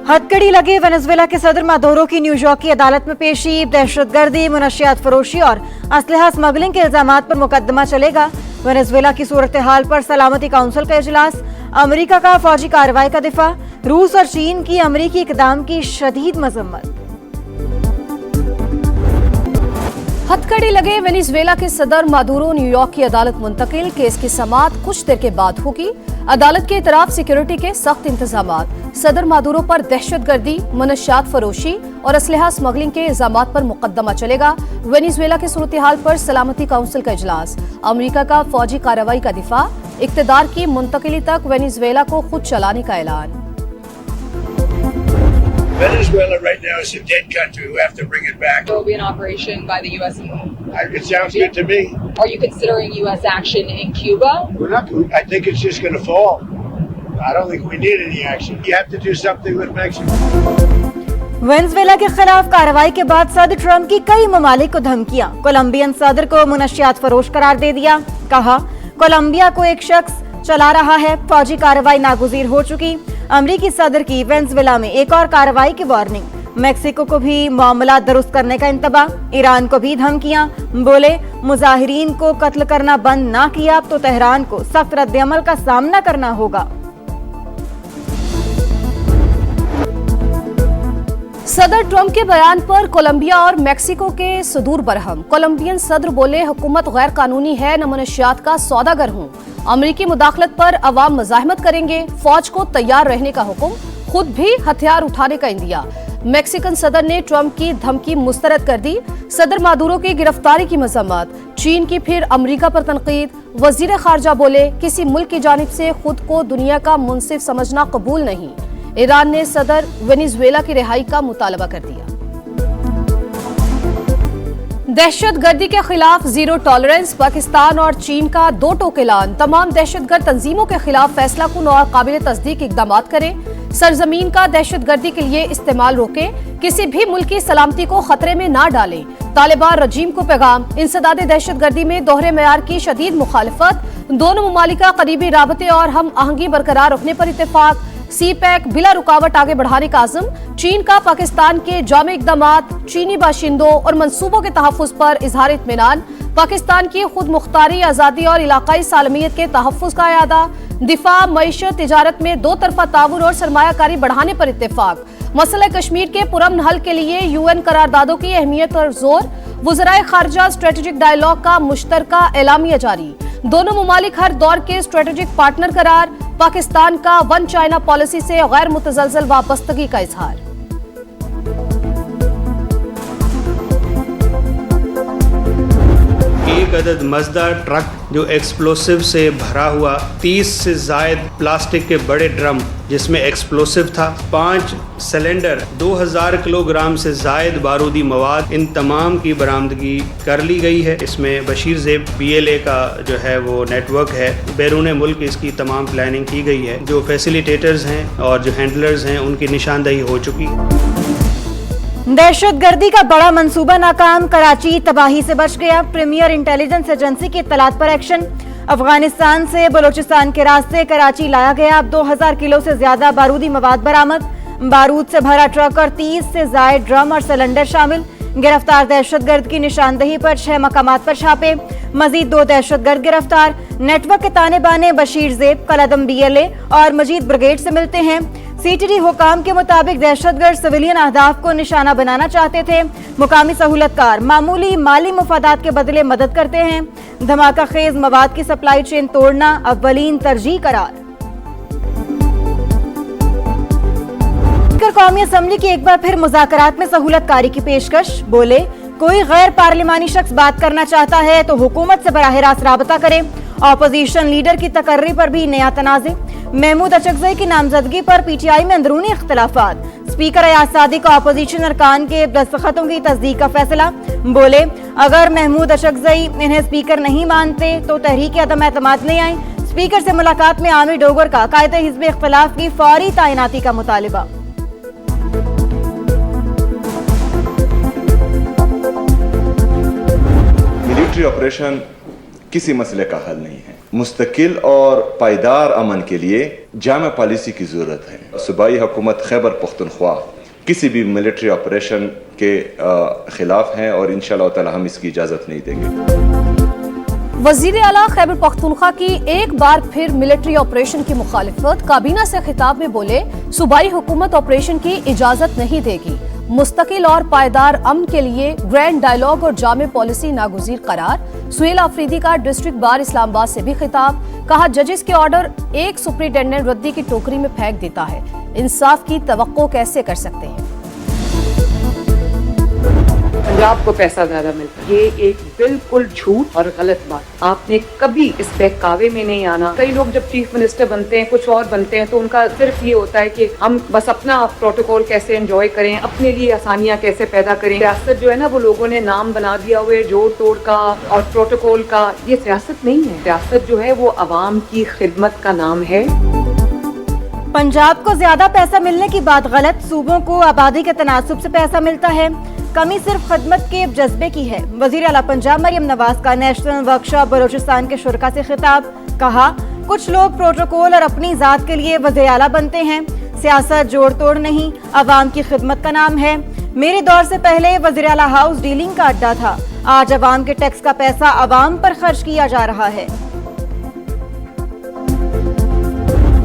हथकड़ी लगे वेनेजुएला के सदर मादुरो की न्यूयॉर्क की अदालत में पेशी। दहशतगर्दी, मुनशियात फरोशी और असलहा स्मगलिंग के इल्जामात पर मुकदमा चलेगा। वेनेजुएला की सूरत हाल पर सलामती काउंसिल का इजलास। अमेरिका का फौजी कार्रवाई का दिफा। रूस और चीन की अमेरिकी इकदाम की शदीद मजम्मत। हथकड़ी लगे वेनेजुएला के सदर मादुरो न्यूयॉर्क की अदालत मुंतकिल। केस की समाअत कुछ देर के बाद होगी। अदालत के इतराफ सिक्योरिटी के सख्त इंतजामात। सदर मादुरो पर दहशतगर्दी, मनशियात फरोशी और असलहा स्मगलिंग के इल्जामात पर मुकदमा चलेगा। वेनेजुएला की सूरत हाल पर सलामती काउंसिल का इजलास। अमेरिका का फौजी कार्रवाई का दिफा। इक्तदार की मुंतकिली तक वेनेजुएला को खुद चलाने का ऐलान। Venezuela right now is a dead country. We have to bring it back. There will be an operation by the U.S. It sounds good to me. Are you considering U.S. action in Cuba? We're not. I think it's just going to fall. I don't think we need any action. You have to do something with Mexico. Venezuela के खिलाफ कार्रवाई के बाद सदर Trump की कई ममालिक को धमकियां। कोलंबियन सदर को मुनशियात फरोश करार दे दिया। कहा, कोलंबिया को एक शख्स चला रहा है। फौजी कार्रवाई नागुजीर हो चुकी। अमेरिकी सदर की वेनेजुएला में एक और कार्रवाई की वार्निंग। मेक्सिको को भी मामला दुरुस्त करने का इंतबा। ईरान को भी धमकियां। बोले, मुजाहिरीन को कत्ल करना बंद ना किया तो तेहरान को सख्त रद्द-ए-अमल का सामना करना होगा। सदर ट्रंप के बयान पर कोलंबिया और मेक्सिको के सुदूर बरहम। कोलंबियन सदर बोले, हुकूमत गैर कानूनी है, न मनशियात का सौदागर हूँ। अमेरिकी मुदाखलत पर अवाम मज़ाहमत करेंगे। फौज को तैयार रहने का हुक्म, खुद भी हथियार उठाने का इंदिया। मैक्सिकन सदर ने ट्रंप की धमकी मुस्तरद कर दी। सदर मादुरो की गिरफ्तारी की मजम्मत। चीन की फिर अमेरिका पर तनकीद। वजीर खारजा बोले, किसी मुल्क की जानिब से खुद को दुनिया का मुंसिफ समझना कबूल नहीं। ईरान ने सदर वेनेजुएला की रिहाई का मुतालबा कर दिया। दहशतगर्दी के खिलाफ जीरो टॉलरेंस। पाकिस्तान और चीन का दो टोक ऐलान। तमाम दहशतगर्द तंजीमों के खिलाफ फैसला कुन और काबिल तस्दीक इकदाम करें। सरजमीन का दहशतगर्दी के लिए इस्तेमाल रोकें। किसी भी मुल्क की सलामती को खतरे में ना डालें। तालिबान रजीम को पैगाम। इंसदाद दहशतगर्दी में दोहरे मेयार की शदीद मुखालफत। दोनों ममालिका करीबी राबते और हम आहंगी बरकरार रखने पर इत्तेफाक। सी पैक बिला रुकावट आगे बढ़ाने का आज़म। चीन का पाकिस्तान के जामे इक़दामात, चीनी बाशिंदों और मंसूबों के तहफ़्फ़ुज़ पर इजहार इत्मीनान। पाकिस्तान की खुद मुख्तारी, आज़ादी और इलाकाई सालमियत के तहफ़्फ़ुज़ का यादा। दिफा, मईशत, तिजारत में दो तरफा ताउन और सरमायाकारी बढ़ाने पर इत्तेफाक। मसला कश्मीर के पुरअमन हल के लिए यूएन करारदादों की अहमियत पर जोर। वज़राए खारजा स्ट्रेटेजिक डायलॉग का मुश्तरका एलामिया जारी। दोनों ममालिक हर दौर के स्ट्रेटेजिक पार्टनर करार। पाकिस्तान का वन चाइना पॉलिसी से गैर मुतज़लज़ल वाबस्तगी का इजहार। एक अदद मज़दा ट्रक जो एक्सप्लोसिव से भरा हुआ, 30 से ज़ायद प्लास्टिक के बड़े ड्रम जिसमें एक्सप्लोसिव था, 5 सिलेंडर, 2000 किलोग्राम से ज़ायद बारूदी मवाद, इन तमाम की बरामदगी कर ली गई है। इसमें बशीर ज़ेब BLA का जो है वो नेटवर्क है। बैरून मुल्क इसकी तमाम प्लानिंग की गई है। जो फैसिलिटेटर्स हैं और जो हैंडलर्स हैं उनकी निशानदही हो चुकी है। दहशतगर्दी का बड़ा मंसूबा नाकाम। कराची तबाही से बच गया। प्रीमियर इंटेलिजेंस एजेंसी की इत्तलात पर एक्शन। अफगानिस्तान से बलोचिस्तान के रास्ते कराची लाया गया। अब 2000 किलो से ज्यादा बारूदी मवाद बरामद। बारूद से भरा ट्रक और 30 से ज्यादा ड्रम और सिलेंडर शामिल। गिरफ्तार दहशतगर्द की निशानदही पर 6 मकामात पर छापे। मजीद 2 दहशतगर्द गिरफ्तार। नेटवर्क के ताने बाने बशीर ज़ेब, कलदम BLA और मजीद ब्रिगेड से मिलते हैं। CTD हुकाम के मुताबिक दहशतगर्द सिविलियन अहदाफ को निशाना बनाना चाहते थे। मुकामी सहूलतकार मामूली माली मुफादात के बदले मदद करते हैं। धमाका खेज मवाद की सप्लाई चेन तोड़ना अव्वलीन तरजीह करार। स्पीकर कौमी असम्बली की एक बार फिर मुज़ाकरात में सहूलतकारी की पेशकश। बोले, कोई गैर पार्लिमानी शख्स बात करना चाहता है तो हुकूमत से बराह रास्त राबता करे। ऑपोजिशन लीडर की तकर्री पर भी नया तनाज़े। महमूद अचकज़ई की नामजदगी पर PTI में अंदरूनी इख्तलाफात। स्पीकर अयाज सादिक और अपोजिशन अरकान के दस्तखतों की तस्दीक का फैसला। बोले, अगर महमूद अचकज़ई इन्हें स्पीकर नहीं मानते तो तहरीक अदम एतमाद नहीं आई। स्पीकर से मुलाकात में आमिर डोगर का कायदे हिज़्ब इख्तिलाफ की फौरी तैनाती का मुतालिबा। मिलिट्री ऑपरेशन किसी मसले का हल नहीं है। मुस्तकिल और पायदार अमन के लिए जामा पॉलिसी की ज़रूरत है। सूबाई हुकूमत खैबर पख्तूनख्वा किसी भी मिलिट्री ऑपरेशन के खिलाफ हैं और इंशाअल्लाह ताला हम इसकी इजाज़त नहीं देंगे। वजीर आला खैबर पख्तूनख्वा की एक बार फिर मिलिट्री ऑपरेशन की मुखालिफत। काबीना से खिताब में बोले, सूबाई हुकूमत ऑपरेशन की इजाजत नहीं देगी। मुस्तकिल और पायदार अमन के लिए ग्रैंड डायलॉग और जामे पॉलिसी नागुज़ीर करार। सुहेल आफरीदी का डिस्ट्रिक्ट बार इस्लामाबाद से भी खिताब। कहा, जजेस के ऑर्डर एक सुप्रिंटेंडेंट रद्दी की टोकरी में फेंक देता है। इंसाफ की तवक्को कैसे कर सकते हैं। पंजाब को पैसा ज्यादा मिलता है, ये एक बिल्कुल झूठ और गलत बात। आपने कभी इस बहकावे में नहीं आना। कई लोग जब चीफ मिनिस्टर बनते हैं, कुछ और बनते हैं, तो उनका सिर्फ ये होता है कि हम बस अपना प्रोटोकॉल कैसे एंजॉय करें, अपने लिए आसानियां कैसे पैदा करें। सियासत जो है ना, वो लोगों ने नाम बना दिया हुआ है जोड़ तोड़ का और प्रोटोकॉल का। ये सियासत नहीं है। सियासत जो है वो अवाम की खिदमत का नाम है। पंजाब को ज्यादा पैसा मिलने की बात गलत। सूबों को आबादी के तनासुब से पैसा मिलता है। कमी सिर्फ खदमत के जज्बे की है। वजीर आला पंजाब मरियम नवाज का नेशनल वर्कशॉप बलोचिस्तान के शुरका से खिताब। कहा, कुछ लोग प्रोटोकॉल और अपनी जात के लिए वजीर आला बनते हैं। सियासत जोड़ तोड़ नहीं, अवाम की खिदमत का नाम है। मेरे दौर से पहले वजीर आला हाउस डीलिंग का अड्डा था। आज अवाम के टैक्स का पैसा अवाम पर खर्च किया जा रहा है।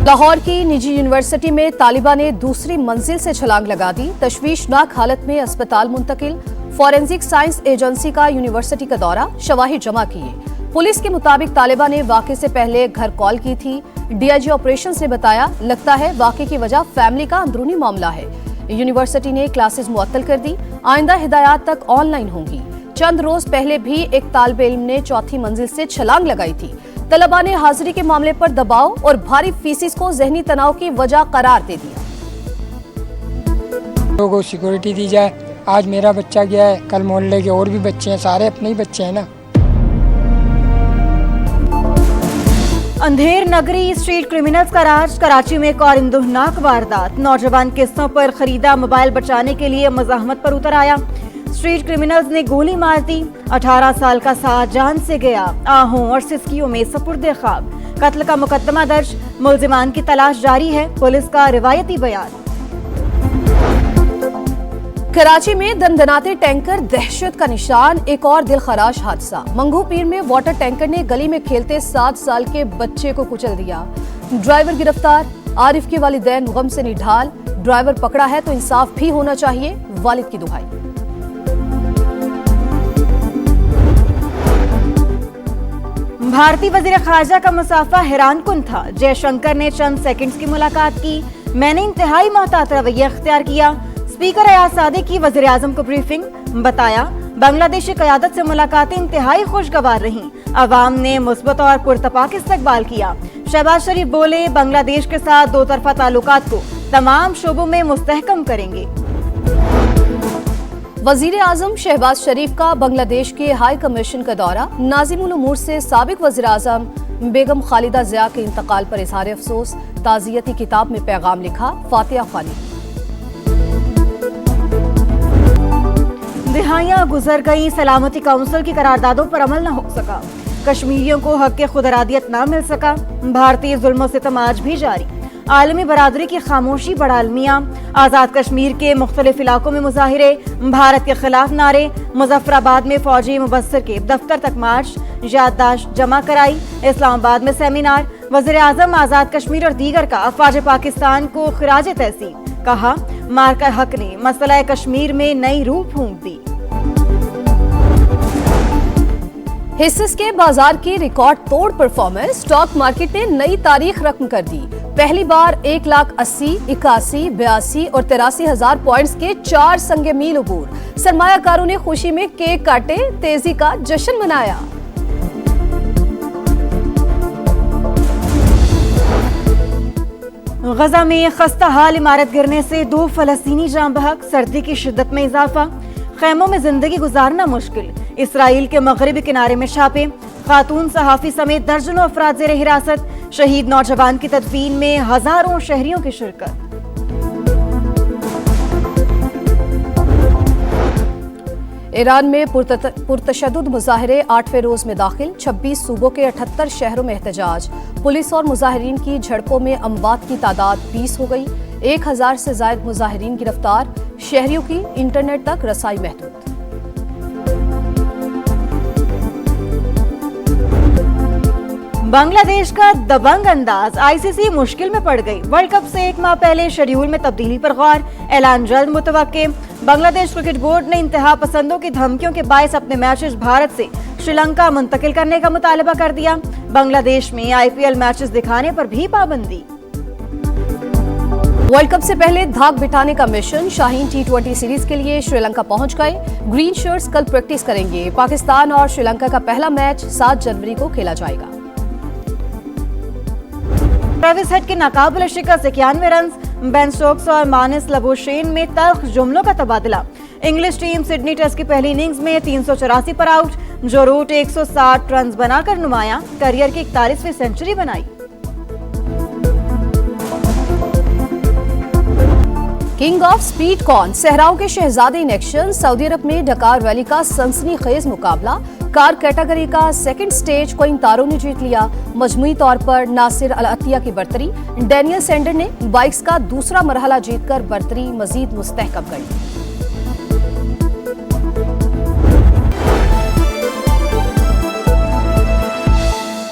लाहौर की निजी यूनिवर्सिटी में तालिबा ने दूसरी मंजिल से छलांग लगा दी। तशवीशनाक हालत में अस्पताल मुंतकिल। फॉरेंसिक साइंस एजेंसी का यूनिवर्सिटी का दौरा, शवाहिद जमा किए। पुलिस के मुताबिक तालिबा ने वाक़े से पहले घर कॉल की थी। डीआईजी ऑपरेशंस ने बताया, लगता है वाक़े की वजह फैमिली का अंदरूनी मामला है। यूनिवर्सिटी ने क्लासेस मुअत्तल कर दी। आइंदा हिदायत तक ऑनलाइन होंगी। चंद रोज पहले भी एक तालिब इल्म ने चौथी मंजिल से छलांग लगाई थी। तलबा ने हाजिरी के मामले पर दबाव और भारी फीसिस को जहनी तनाव की वजह करार दे दिया। लोगों को सिक्योरिटी दी जाए। आज मेरा बच्चा गया है, कल मोहल्ले के और भी बच्चे हैं, सारे अपने ही बच्चे हैं ना। अंधेर नगरी स्ट्रीट क्रिमिनल्स का राज। कराची में एक और इंदुहनाक वारदात। नौजवान किस्तों पर खरीदा मोबाइल बचाने के लिए मज़ाहमत पर उतर आया। स्ट्रीट क्रिमिनल्स ने गोली मार दी। 18 साल का साथ जान से गया। आहों और सिस्कियों में सपुर्दे ख्वाब। कत्ल का मुकदमा दर्ज। मुल्जिमान की तलाश जारी है। पुलिस का रिवायती बयान। कराची में दंदनाते टैंकर दहशत का निशान। एक और दिलखराश हादसा। मंगू पीर में वाटर टैंकर ने गली में खेलते 7 साल के बच्चे को कुचल दिया। ड्राइवर गिरफ्तार। आरिफ के वालिदैन गम से निढाल। ड्राइवर पकड़ा है तो इंसाफ भी होना चाहिए, वालिद की दुहाई। भारतीय वजीर खारजा का मुसाफा हैरानकुन था। जयशंकर ने चंद सेकंड्स की मुलाकात की। मैंने इंतहाई मोहतात रवैया इख्तियार किया। स्पीकर अयाज सादिक की वजीर आजम को ब्रीफिंग। बताया, बांग्लादेशी क़यादत से मुलाकातें इंतहाई खुशगवार रहीं। अवाम ने मुस्बत और पुरतपाक इस्तकबाल किया। शहबाज शरीफ बोले, बांग्लादेश के साथ दो तरफा ताल्लुकात को तमाम शोबों में मुस्तहकम करेंगे। वजीर आजम शहबाज शरीफ का बांग्लादेश के हाई कमीशन का दौरा। नाज़िमुल उमूर से साबिक वजीर आजम बेगम खालिदा ज़िया के इंतकाल पर इजहार अफसोस। ताज़ियती किताब में पैगाम लिखा, फातिहा खानी। दिहाइयां गुजर गई, सलामती काउंसिल की करारदादों पर अमल न हो सका। कश्मीरियों को हक के खुदरादियत न मिल सका। भारतीय जुल्म सितम आज भी जारी। आलमी बरादरी की खामोशी बड़ा अलमिया। आज़ाद कश्मीर के मुख्तलिफ इलाकों में मुजाहिरे। भारत के खिलाफ नारे। मुजफ्फराबाद में फौजी मुबस्सिर के दफ्तर तक मार्च। याददाश्त जमा कराई। इस्लामाबाद में सेमिनार। वज़ीर आज़म आज़ाद कश्मीर और दीगर का अफ़वाज पाकिस्तान को खिराज तहसीन। कहा, मार्का हक ने मसला कश्मीर में नई रूह फूंक दी। हिस्सेस के बाजार की रिकॉर्ड तोड़ परफॉर्मेंस। स्टॉक मार्केट ने नई तारीख रकम कर दी। पहली बार 1,80,000, 81, 82 और 83,000 पॉइंट्स के 4 संगे मील अबूर। सरमायाकारों ने खुशी में केक काटे, तेजी का जश्न मनाया। गजा में खस्ता हाल इमारत गिरने से 2 फलस्तीनी जान बहक। सर्दी की शिद्दत में इजाफा। खैमों में जिंदगी गुजारना मुश्किल। इसराइल के मगरबी किनारे में छापे। खातून सहाफी समेत दर्जनों अफराद जेर हिरासत। शहीद नौजवान की तदफीन में हजारों शहरियों की शिरकत। ईरान में पुरतशद्दुद मुजाहरे 8वें रोज में दाखिल, 26 सूबों के 78 शहरों में एहतजाज। पुलिस और मुजाहिरीन की झड़पों में अमवात की तादाद 20 हो गई। 1000 से ज्यादा मुजाहिरीन गिरफ्तार, शहरियों की इंटरनेट तक रसाई महदूद। बांग्लादेश का दबंग अंदाज, आईसीसी मुश्किल में पड़ गई। वर्ल्ड कप से एक माह पहले शेड्यूल में तब्दीली पर गौर, ऐलान जल्द मुतवक्के। बांग्लादेश क्रिकेट बोर्ड ने इंतहा पसंदों की धमकियों के बायस अपने मैचेस भारत से श्रीलंका मुंतकिल करने का मुतालबा कर दिया। बांग्लादेश में आईपीएल मैचेस दिखाने पर भी पाबंदी। वर्ल्ड कप से पहले धाक बिठाने का मिशन, शाहीन T20 सीरीज के लिए श्रीलंका पहुंच गए। ग्रीन शर्ट्स कल प्रैक्टिस करेंगे। पाकिस्तान और श्रीलंका का पहला मैच 7 जनवरी को खेला जाएगा। ट्रेविस हेड के नाकाबिल शिकस्त 91 रन, बेन स्टोक्स और मानिस लबुशेन में तल्ख जुमलों का तबादला। इंग्लिश टीम सिडनी टेस्ट की पहली इनिंग्स में 384 पर आउट। जो रूट 160 रन बनाकर नुमाया, करियर की 41वीं सेंचुरी बनाई। किंग ऑफ स्पीड कॉर्न, सहराओं के शहजादे इन एक्शन। सऊदी अरब में डकार रैली का सनसनीखेज मुकाबला। कार कैटेगरी का सेकंड स्टेज कोइंतारो ने जीत लिया। मजमुई तौर पर नासिर अल अतिया की बर्तरी। डैनियल सेंडर ने बाइक्स का दूसरा मरहला जीतकर बर्तरी मजीद मुस्तहकम कर ली।